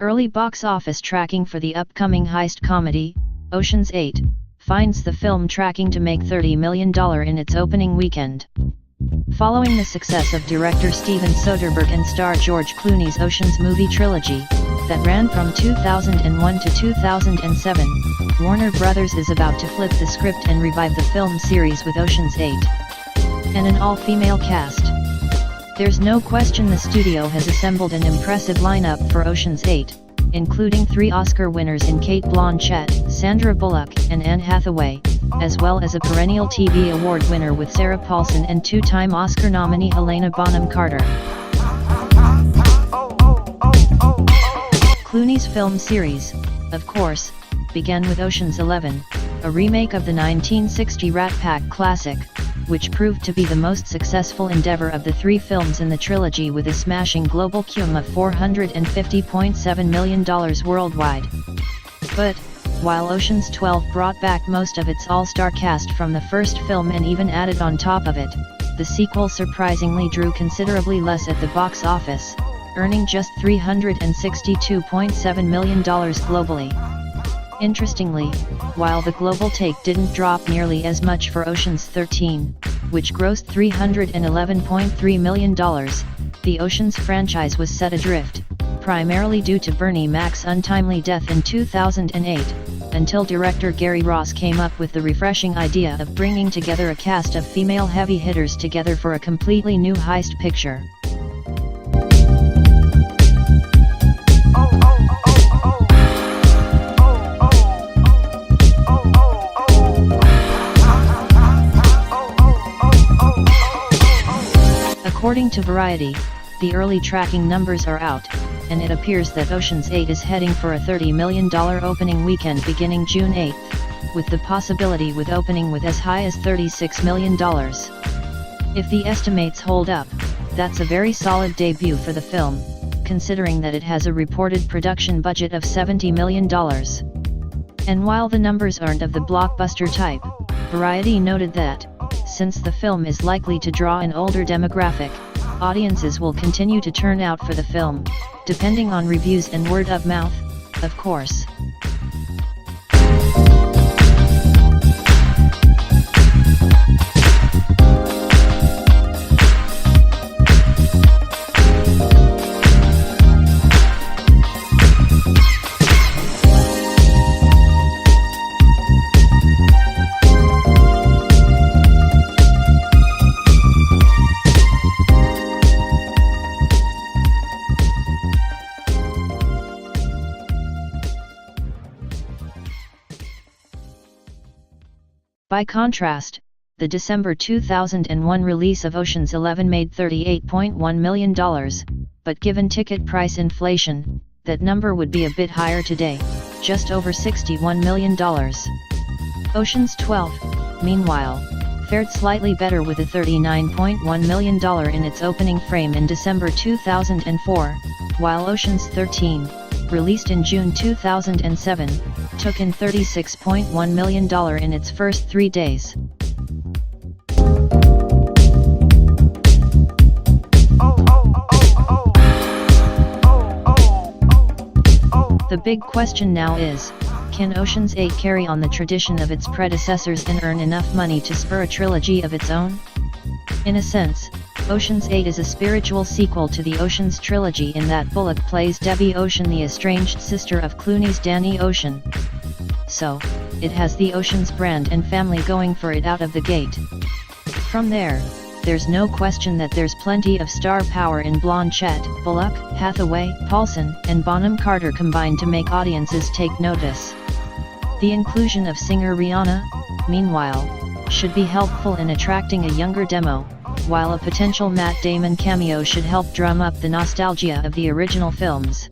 Early box office tracking for the upcoming heist comedy, Ocean's 8, finds the film tracking to make $30 million in its opening weekend. Following the success of director Steven Soderbergh and star George Clooney's Ocean's movie trilogy, that ran from 2001 to 2007, Warner Brothers is about to flip the script and revive the film series with Ocean's 8. And an all-female cast. There's no question the studio has assembled an impressive lineup for Ocean's 8, including 3 Oscar winners in Cate Blanchett, Sandra Bullock, and Anne Hathaway, as well as a perennial TV award winner with Sarah Paulson and 2-time Oscar nominee Helena Bonham Carter. Clooney's film series, of course, began with Ocean's 11, a remake of the 1960 Rat Pack classic, which proved to be the most successful endeavor of the 3 films in the trilogy with a smashing global cume of $450.7 million worldwide. But, while Ocean's 12 brought back most of its all-star cast from the first film and even added on top of it, the sequel surprisingly drew considerably less at the box office, earning just $362.7 million globally. Interestingly, while the global take didn't drop nearly as much for Ocean's 13, which grossed $311.3 million, the Ocean's franchise was set adrift, primarily due to Bernie Mac's untimely death in 2008, until director Gary Ross came up with the refreshing idea of bringing together a cast of female heavy hitters together for a completely new heist picture. According to Variety, the early tracking numbers are out, and it appears that Ocean's 8 is heading for a $30 million opening weekend beginning June 8, with the possibility with opening with as high as $36 million. If the estimates hold up, that's a very solid debut for the film, considering that it has a reported production budget of $70 million. And while the numbers aren't of the blockbuster type, Variety noted that, since the film is likely to draw an older demographic, audiences will continue to turn out for the film, depending on reviews and word of mouth, of course. By contrast, the December 2001 release of Ocean's 11 made $38.1 million, but given ticket price inflation, that number would be a bit higher today, just over $61 million. Ocean's 12, meanwhile, fared slightly better with a $39.1 million in its opening frame in December 2004, while Ocean's 13, released in June 2007, took in $36.1 million in its first 3 days. The big question now is, can Ocean's 8 carry on the tradition of its predecessors and earn enough money to spur a trilogy of its own? In a sense, Ocean's 8 is a spiritual sequel to the Ocean's trilogy in that Bullock plays Debbie Ocean, the estranged sister of Clooney's Danny Ocean. So, it has the Ocean's brand and family going for it out of the gate. From there, there's no question that there's plenty of star power in Blanchett, Bullock, Hathaway, Paulson, and Bonham Carter combined to make audiences take notice. The inclusion of singer Rihanna, meanwhile, should be helpful in attracting a younger demo, while a potential Matt Damon cameo should help drum up the nostalgia of the original films.